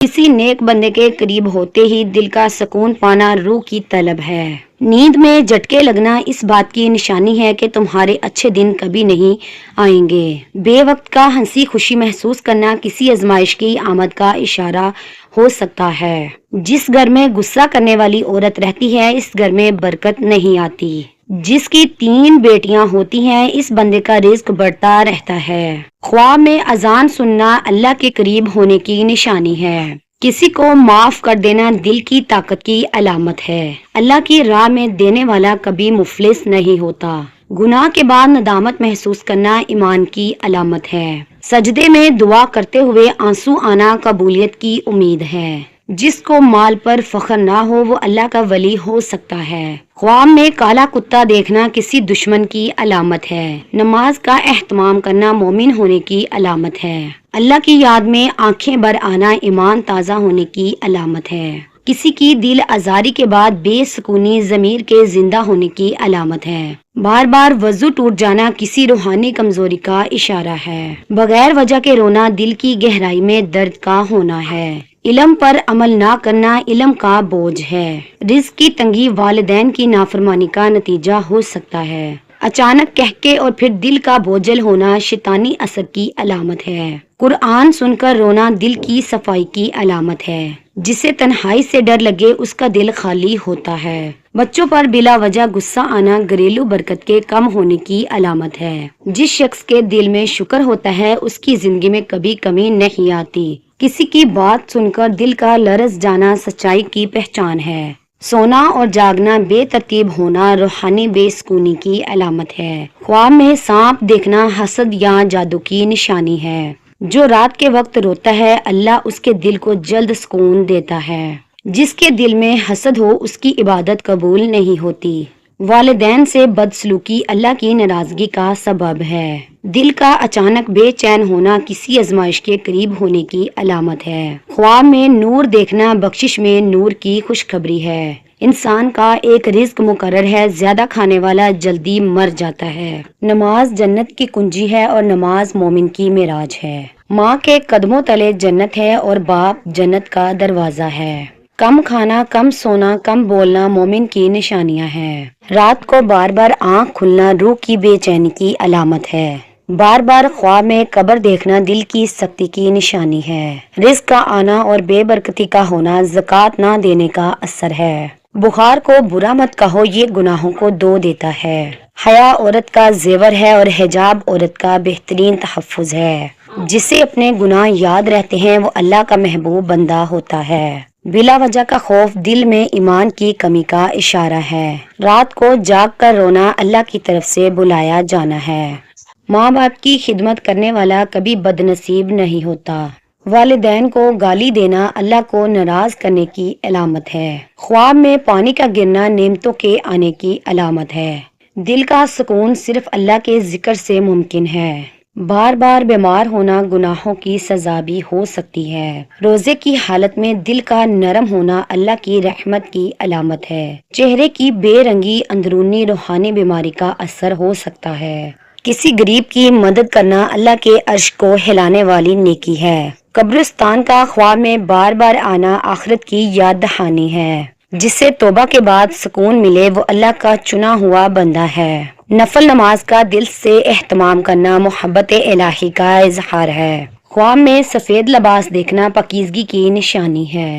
کسی نیک بندے کے قریب ہوتے ہی دل کا سکون پانا روح کی طلب ہے۔ نیند میں جھٹکے لگنا اس بات کی نشانی ہے کہ تمہارے اچھے دن کبھی نہیں آئیں گے۔ بے وقت کا ہنسی خوشی محسوس کرنا کسی آزمائش کی آمد کا اشارہ ہو سکتا ہے۔ جس گھر میں غصہ کرنے والی عورت رہتی ہے اس گھر میں برکت نہیں آتی۔ جس کی 3 بیٹیاں ہوتی ہیں اس بندے کا رزق بڑھتا رہتا ہے۔ خواب میں اذان سننا اللہ کے قریب ہونے کی نشانی ہے۔ کسی کو معاف کر دینا دل کی طاقت کی علامت ہے۔ اللہ کی راہ میں دینے والا کبھی مفلس نہیں ہوتا۔ گناہ کے بعد ندامت محسوس کرنا ایمان کی علامت ہے۔ سجدے میں دعا کرتے ہوئے آنسو آنا قبولیت کی امید ہے۔ جس کو مال پر فخر نہ ہو وہ اللہ کا ولی ہو سکتا ہے۔ خواب میں کالا کتا دیکھنا کسی دشمن کی علامت ہے۔ نماز کا اہتمام کرنا مومن ہونے کی علامت ہے۔ اللہ کی یاد میں آنکھیں بھر آنا ایمان تازہ ہونے کی علامت ہے۔ کسی کی دل آزاری کے بعد بے سکونی ضمیر کے زندہ ہونے کی علامت ہے۔ بار بار وضو ٹوٹ جانا کسی روحانی کمزوری کا اشارہ ہے۔ بغیر وجہ کے رونا دل کی گہرائی میں درد کا ہونا ہے۔ علم پر عمل نہ کرنا علم کا بوجھ ہے۔ رزق کی تنگی والدین کی نافرمانی کا نتیجہ ہو سکتا ہے۔ اچانک کہکے اور پھر دل کا بوجھل ہونا شیطانی اثر کی علامت ہے۔ قرآن سن کر رونا دل کی صفائی کی علامت ہے۔ جسے تنہائی سے ڈر لگے اس کا دل خالی ہوتا ہے۔ بچوں پر بلا وجہ غصہ آنا گھریلو برکت کے کم ہونے کی علامت ہے۔ جس شخص کے دل میں شکر ہوتا ہے اس کی زندگی میں کبھی کمی نہیں آتی۔ کسی کی بات سن کر دل کا لرز جانا سچائی کی پہچان ہے۔ سونا اور جاگنا بے ترتیب ہونا روحانی بے سکونی کی علامت ہے۔ خواب میں سانپ دیکھنا حسد یا جادو کی نشانی ہے۔ جو رات کے وقت روتا ہے اللہ اس کے دل کو جلد سکون دیتا ہے۔ جس کے دل میں حسد ہو اس کی عبادت قبول نہیں ہوتی۔ والدین سے بدسلوکی اللہ کی ناراضگی کا سبب ہے۔ دل کا اچانک بے چین ہونا کسی آزمائش کے قریب ہونے کی علامت ہے۔ خواب میں نور دیکھنا بخشش میں نور کی خوشخبری ہے۔ انسان کا ایک رزق مقرر ہے، زیادہ کھانے والا جلدی مر جاتا ہے۔ نماز جنت کی کنجی ہے اور نماز مومن کی معراج ہے۔ ماں کے قدموں تلے جنت ہے اور باپ جنت کا دروازہ ہے۔ کم کھانا، کم سونا، کم بولنا مومن کی نشانیاں ہیں۔ رات کو بار بار آنکھ کھلنا روح کی بے چینی کی علامت ہے۔ بار بار خواب میں قبر دیکھنا دل کی سختی کی نشانی ہے۔ رزق کا آنا اور بے برکتی کا ہونا زکوٰۃ نہ دینے کا اثر ہے۔ بخار کو برا مت کہو، یہ گناہوں کو دھو دیتا ہے۔ حیا عورت کا زیور ہے اور حجاب عورت کا بہترین تحفظ ہے۔ جسے اپنے گناہ یاد رہتے ہیں وہ اللہ کا محبوب بندہ ہوتا ہے۔ بلا وجہ کا خوف دل میں ایمان کی کمی کا اشارہ ہے۔ رات کو جاگ کر رونا اللہ کی طرف سے بلایا جانا ہے۔ ماں باپ کی خدمت کرنے والا کبھی بد نصیب نہیں ہوتا۔ والدین کو گالی دینا اللہ کو ناراض کرنے کی علامت ہے۔ خواب میں پانی کا گرنا نعمتوں کے آنے کی علامت ہے۔ دل کا سکون صرف اللہ کے ذکر سے ممکن ہے۔ بار بار بیمار ہونا گناہوں کی سزا بھی ہو سکتی ہے۔ روزے کی حالت میں دل کا نرم ہونا اللہ کی رحمت کی علامت ہے۔ چہرے کی بے رنگی اندرونی روحانی بیماری کا اثر ہو سکتا ہے۔ کسی غریب کی مدد کرنا اللہ کے عرش کو ہلانے والی نیکی ہے۔ قبرستان کا خواب میں بار بار آنا آخرت کی یاد دہانی ہے۔ جسے توبہ کے بعد سکون ملے وہ اللہ کا چنا ہوا بندہ ہے۔ نفل نماز کا دل سے اہتمام کرنا محبت الہی کا اظہار ہے۔ خواب میں سفید لباس دیکھنا پاکیزگی کی نشانی ہے۔